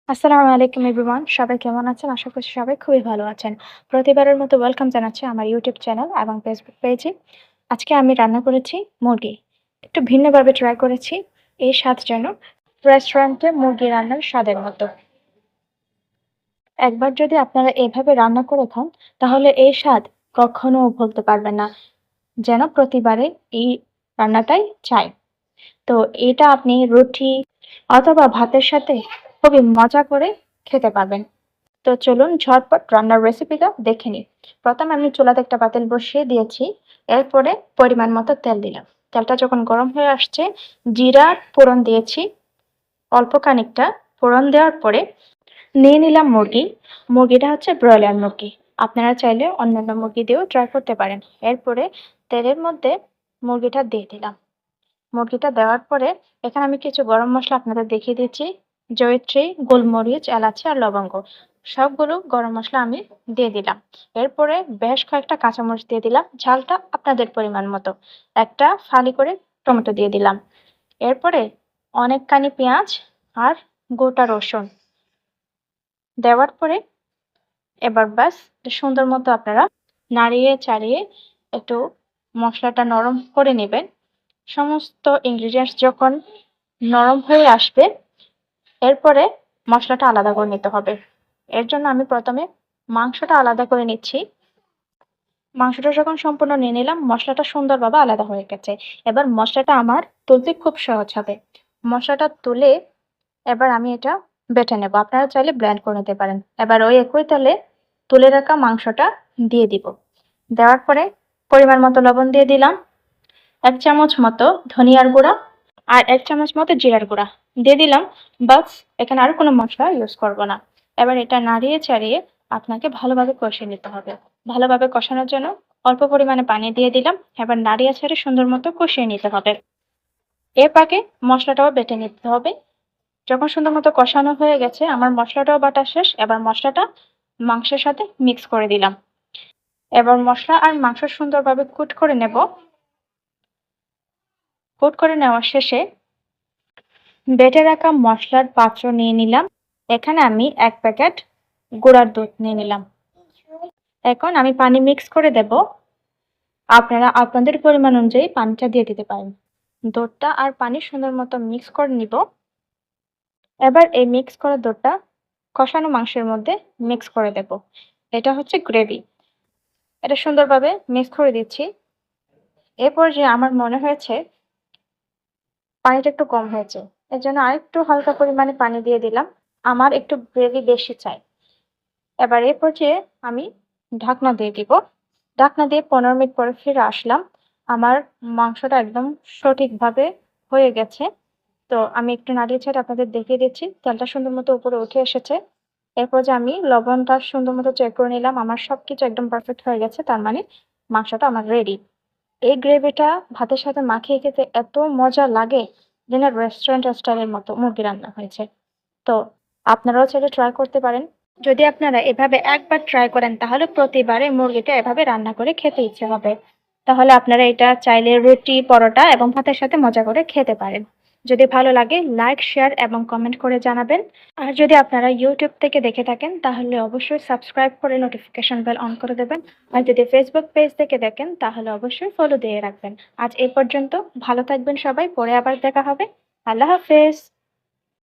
আসসালামু আলাইকুম এভরিওয়ান। সবাই কেমন আছেন? আশা করছি সবাই খুবই ভালো আছেন। প্রতিবারের মতো ওয়েলকাম জানাচ্ছি আমার ইউটিউব চ্যানেল এবং ফেসবুক পেজে। আজকে আমি রান্না করেছি মুরগি। একটু ভিন্নভাবে ট্রাই করেছি। এই স্বাদ যেন রেস্টুরেন্টে মুরগি রান্নার স্বাদের মতো। একবার যদি আপনারা এভাবে রান্না করে খান, তাহলে এই স্বাদ কখনো ভুলতে পারবেন না। যেন প্রতিবারে এই রান্নাটাই চাই। তো এটা আপনি রুটি অথবা ভাতের সাথে খুবই মজা করে খেতে পারবেন। তো চলুন ঝটপট রান্নার রেসিপিটা দেখে নিই। প্রথমে আমি চুলাতে একটা পাতিল বসিয়ে দিয়েছি। এরপরে পরিমাণ মতো তেল দিলাম। তেলটা যখন গরম হয়ে আসছে, জিরার ফোড়ন দিয়েছি অল্প খানিকটা। ফোড়ন দেওয়ার পরে নিয়ে নিলাম মুরগি। মুরগিটা হচ্ছে ব্রয়লার মুরগি। আপনারা চাইলে অন্যান্য মুরগি দিয়েও ট্রাই করতে পারেন। এরপরে তেলের মধ্যে মুরগিটা দিয়ে দিলাম। মুরগিটা দেওয়ার পরে এখানে আমি কিছু গরম মসলা আপনাদের দেখিয়ে দিচ্ছি। জয়িত্রী, গোলমরিচ, এলাচি আর লবঙ্গ সবগুলো গরম মসলা আমি দিয়ে দিলাম। এরপরে বেশ কয়েকটা কাঁচামরিচ দিয়ে দিলাম, ঝালটা আপনাদের পরিমাণ মতো। একটা ফালি করে টমেটো দিয়ে দিলাম। এরপরে অনেকখানি পেঁয়াজ আর গোটা রসুন দেওয়ার পরে এবার ব্যাস সুন্দর মতো আপনারা নাড়িয়ে চাড়িয়ে একটু মশলাটা নরম করে নেবেন। সমস্ত ইনগ্রিডিয়েন্টস যখন নরম হয়ে আসবে, এরপরে মশলাটা আলাদা করে নিতে হবে। এর জন্য আমি প্রথমে মাংসটা আলাদা করে নিচ্ছি। মাংসটা যখন সম্পূর্ণ নিয়ে নিলাম, মশলাটা সুন্দরভাবে আলাদা হয়ে গেছে। এবার মশলাটা আমার তুলতে খুব সহজ হবে। মশলাটা তুলে এবার আমি এটা বেটে নেব। আপনারা চাইলে ব্লেন্ড করে নিতে পারেন। এবার ওই একই তেলে তুলে রাখা মাংসটা দিয়ে দিব। দেওয়ার পরে পরিমাণ মতো লবণ দিয়ে দিলাম, 1 চামচ মতো ধনিয়ার গুঁড়া আর 1 চামচ মতো জিরার গুঁড়া দিয়ে দিলাম। বাস, এখানে আর কোনো মশলা ইউজ করব না। এবার এটা নাড়িয়ে চাড়িয়ে আপনাকে ভালোভাবে কষিয়ে নিতে হবে। ভালোভাবে কষানোর জন্য অল্প পরিমাণে পানি দিয়ে দিলাম। এবার নাড়িয়ে ছেড়ে সুন্দর মতো কষিয়ে নিতে হবে। এর পাকে মশলাটাও বেটে নিতে হবে। যখন সুন্দর মতো কষানো হয়ে গেছে, আমার মশলাটাও বাটা শেষ। এবার মশলাটা মাংসের সাথে মিক্স করে দিলাম। এবার মশলা আর মাংস সুন্দরভাবে কুট করে নেব। কুট করে নেওয়ার শেষে বেটে রাখা মশলার পাত্র নিয়ে নিলাম। এখানে আমি 1 প্যাকেট গুঁড়ার দুধ নিয়ে নিলাম। এখন আমি পানি মিক্স করে দেব। আপনারা আপনাদের পরিমাণ অনুযায়ী পানিটা দিয়ে দিতে পারেন। দুধটা আর পানি সুন্দর মতো মিক্স করে নিব। এবার এই মিক্স করা দুধটা কষানো মাংসের মধ্যে মিক্স করে দেব। এটা হচ্ছে গ্রেভি। এটা সুন্দরভাবে মিক্স করে দিচ্ছি। এরপর যে আমার মনে হয়েছে পানিটা একটু কম হয়েছে, এর জন্য আরেকটু হালকা পরিমাণে পানি দিয়ে দিলাম। আমার একটু গ্রেভি বেশি চাই। এবার এই পর্যায়ে আমি ঢাকনা দিয়ে দিব। ঢাকনা দিয়ে 15 মিনিট পরে ফিরে আসলাম। আমার মাংসটা একদম সঠিকভাবে হয়ে গেছে। তো আমি একটু নাড়িয়ে ছেড়ে আপনাদের দেখিয়ে দিচ্ছি। তেলটা সুন্দর মতো উপরে উঠে এসেছে। এরপর যে আমি লবণটা সুন্দর মতো চেক করে নিলাম। আমার সবকিছু একদম পারফেক্ট হয়ে গেছে। তার মানে মাংসটা আমার রেডি। এই গ্রেভিটা ভাতের সাথে মাখিয়ে খেতে এত মজা লাগে, যেন রেস্টুরেন্ট স্টাইলের মতো মুরগি রান্না হয়েছে। তো আপনারাও চাইলে ট্রাই করতে পারেন। যদি আপনারা এভাবে একবার ট্রাই করেন, তাহলে প্রতিবারে মুরগিটা এভাবে রান্না করে খেতে ইচ্ছে হবে। তাহলে আপনারা এটা চাইলে রুটি, পরোটা এবং ভাতের সাথে মজা করে খেতে পারেন। যদি ভালো লাগে লাইক, শেয়ার এবং কমেন্ট করে জানাবেন। আর যদি আপনারা ইউটিউব থেকে দেখে থাকেন, তাহলে অবশ্যই সাবস্ক্রাইব করে নোটিফিকেশন বেল অন করে দেবেন। আর যদি ফেসবুক পেজ থেকে দেখেন, তাহলে অবশ্যই ফলো দিয়ে রাখবেন। আজ এই পর্যন্ত। ভালো থাকবেন সবাই। পরে আবার দেখা হবে। আল্লাহ হাফেজ।